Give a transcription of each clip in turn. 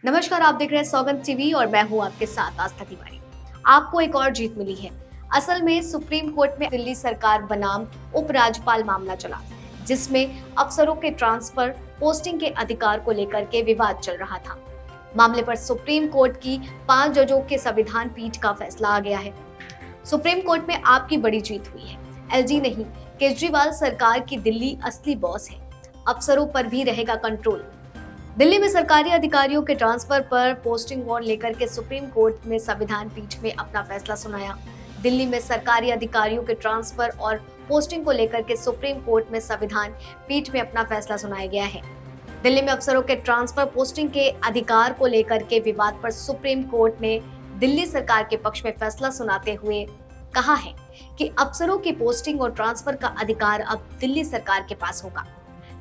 नमस्कार, आप देख रहे हैं सौगंध टीवी और मैं हूं आपके साथ आस्था तिवारी। आपको एक और जीत मिली है। असल में सुप्रीम कोर्ट में दिल्ली सरकार बनाम उपराज्यपाल मामला चला, जिसमें अफसरों के ट्रांसफर पोस्टिंग के अधिकार को लेकर के विवाद चल रहा था। मामले पर सुप्रीम कोर्ट की 5 जजों के संविधान पीठ का फैसला आ गया है। सुप्रीम कोर्ट में आपकी बड़ी जीत हुई है। एलजी नहीं, केजरीवाल सरकार की दिल्ली असली बॉस है। अफसरों पर भी रहेगा कंट्रोल। दिल्ली में सरकारी अधिकारियों के ट्रांसफर पर पोस्टिंग वार्ड लेकर के सुप्रीम कोर्ट में संविधान पीठ में अपना फैसला सुनाया। दिल्ली में सरकारी अधिकारियों के ट्रांसफर और पोस्टिंग को लेकर के सुप्रीम कोर्ट में संविधान पीठ में अपना फैसला सुनाया गया है। दिल्ली में अफसरों के ट्रांसफर पोस्टिंग के अधिकार को लेकर के विवाद पर सुप्रीम कोर्ट ने दिल्ली सरकार के पक्ष में फैसला सुनाते हुए कहा है कि अफसरों की पोस्टिंग और ट्रांसफर का अधिकार अब दिल्ली सरकार के पास होगा।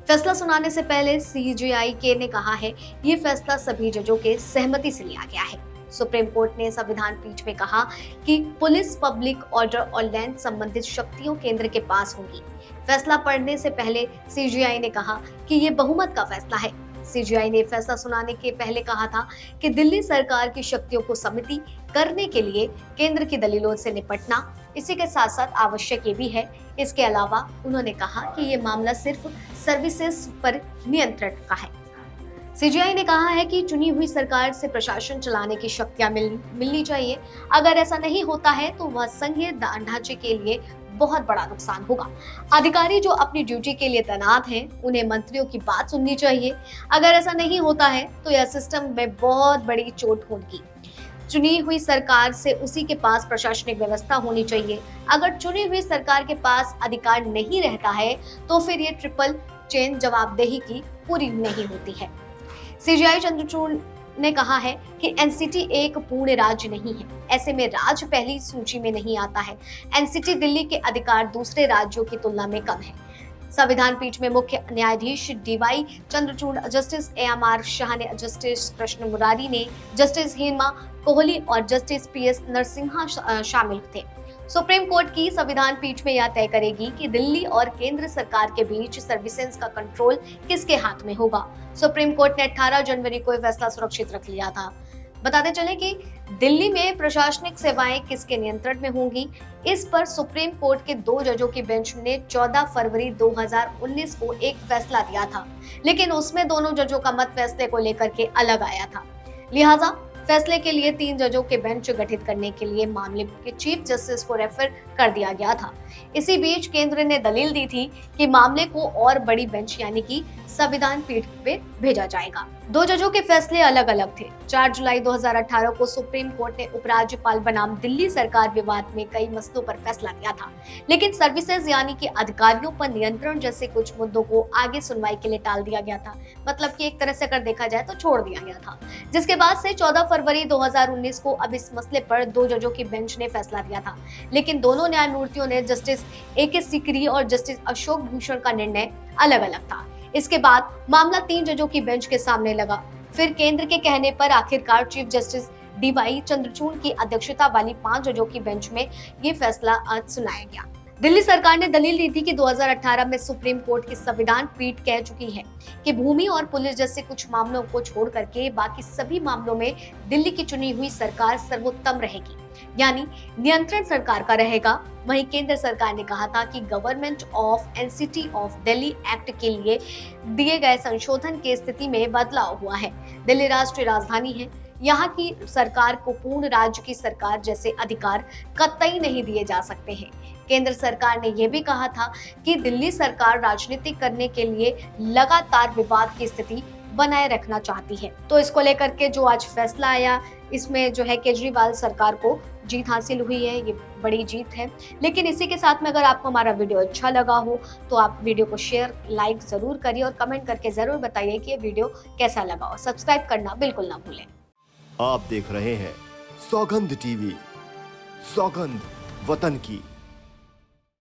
फैसला सुनाने से पहले सीजेआई ने कहा है ये फैसला सभी जजों के सहमति से लिया गया है। सुप्रीम कोर्ट ने संविधान पीठ में कहा कि पुलिस, पब्लिक ऑर्डर और लैंड संबंधित शक्तियों केंद्र के पास होंगी। फैसला पढ़ने से पहले सीजेआई ने कहा कि ये बहुमत का फैसला है। सीजेआई ने फैसला सुनाने के पहले कहा था कि दिल्ली सरकार की शक्तियों को सीमित करने के लिए केंद्र की दलीलों से निपटना इसी के साथ साथ आवश्यक ये भी है। इसके अलावा उन्होंने कहा कि ये मामला सिर्फ सर्विसेज पर नियंत्रण का है। सीजेआई ने कहा है कि चुनी हुई सरकार से प्रशासन चलाने की शक्तियां मिलनी चाहिए। अगर ऐसा नहीं होता है तो वह संघीय ढांचे के लिए बहुत बड़ा नुकसान होगा। अधिकारी जो अपनी ड्यूटी के लिए तैनात हैं, उन्हें मंत्रियों की बात सुननी चाहिए। अगर ऐसा नहीं होता है तो यह सिस्टम में बहुत बड़ी चोट होगी। चुनी हुई सरकार से उसी के पास प्रशासनिक व्यवस्था होनी चाहिए। अगर चुनी हुई सरकार के पास अधिकार नहीं रहता है तो फिर ये ट्रिपल चेन जवाबदेही की पूरी नहीं होती है। सीजेआई चंद्रचूड़ ने कहा है कि एनसीटी एक पूर्ण राज्य नहीं है। ऐसे में राज्य पहली सूची में नहीं आता है। एनसीटी दिल्ली के अधिकार दूसरे राज्यों की तुलना में कम है। संविधान पीठ में मुख्य न्यायाधीश DY Chandrachud, justice AMR Shah ने, जस्टिस कृष्ण मुरारी ने, जस्टिस हेमा कोहली और जस्टिस पीएस नरसिम्हा शामिल थे। सुप्रीम कोर्ट की संविधान पीठ में यह तय करेगी कि दिल्ली और केंद्र सरकार के बीच सर्विसेज का कंट्रोल किसके हाथ में होगा। सुप्रीम कोर्ट ने 18 जनवरी को यह फैसला सुरक्षित रख लिया था। बताते चले कि दिल्ली में प्रशासनिक सेवाएं किसके नियंत्रण में होंगी। इस पर सुप्रीम कोर्ट के 2 जजों की बेंच ने 14 फरवरी 2019 को एक फैसला दिया था, लेकिन उसमें दोनों जजों का मत फैसले को लेकर के अलग आया था। लिहाजा फैसले के लिए 3 जजों के बेंच गठित करने के लिए मामले के चीफ जस्टिस को रेफर कर दिया गया था। इसी बीच केंद्र ने दलील दी थी कि मामले को और बड़ी बेंच यानी कि संविधान पीठ पे भेजा जाएगा। 2 जजों के फैसले अलग अलग थे। 4 जुलाई 2018 को सुप्रीम कोर्ट ने उपराज्यपाल बनाम दिल्ली सरकार विवाद में कई मसलों पर फैसला दिया था, लेकिन सर्विसेज यानी कि अधिकारियों पर नियंत्रण जैसे कुछ मुद्दों को आगे सुनवाई के लिए टाल दिया गया था। मतलब कि एक तरह से अगर देखा जाए तो छोड़ दिया गया था, जिसके बाद से 14 फरवरी 2019 को अब इस मसले पर 2 जजों की बेंच ने फैसला दिया था, लेकिन दोनों न्यायमूर्तियों ने जस्टिस ए.के. सीकरी और जस्टिस अशोक भूषण का निर्णय अलग अलग था। इसके बाद मामला 3 जजों की बेंच के सामने लगा। फिर केंद्र के कहने पर आखिरकार चीफ जस्टिस डीवाई चंद्रचूड़ की अध्यक्षता वाली 5 जजों की बेंच में ये फैसला आज सुनाया गया। दिल्ली सरकार ने दलील दी थी कि 2018 में सुप्रीम कोर्ट की संविधान पीठ कह चुकी है कि भूमि और पुलिस जैसे कुछ मामलों को छोड़ करके बाकी सभी मामलों में दिल्ली की चुनी हुई सरकार सर्वोत्तम रहेगी, यानी नियंत्रण सरकार का रहेगा। वहीं केंद्र सरकार ने कहा था कि government of NCT of Delhi act के लिए दिए गए संशोधन की स्थिति में बदलाव हुआ है। दिल्ली राष्ट्रीय राजधानी है। यहाँ की सरकार को पूर्ण राज्य की सरकार जैसे अधिकार कतई नहीं दिए जा सकते हैं। केंद्र सरकार ने यह भी कहा था कि दिल्ली सरकार राजनीति करने के लिए लगातार विवाद की स्थिति बनाए रखना चाहती है। तो इसको लेकर के जो आज फैसला आया, इसमें जो है केजरीवाल सरकार को जीत हासिल हुई है। ये बड़ी जीत है। लेकिन इसी के साथ में अगर आपको हमारा वीडियो अच्छा लगा हो तो आप वीडियो को शेयर, लाइक जरूर करिए और कमेंट करके जरूर बताइए कि ये वीडियो कैसा लगा हो। सब्सक्राइब करना बिल्कुल ना भूलें। आप देख रहे हैं सौगंध टीवी, सौगंध वतन की।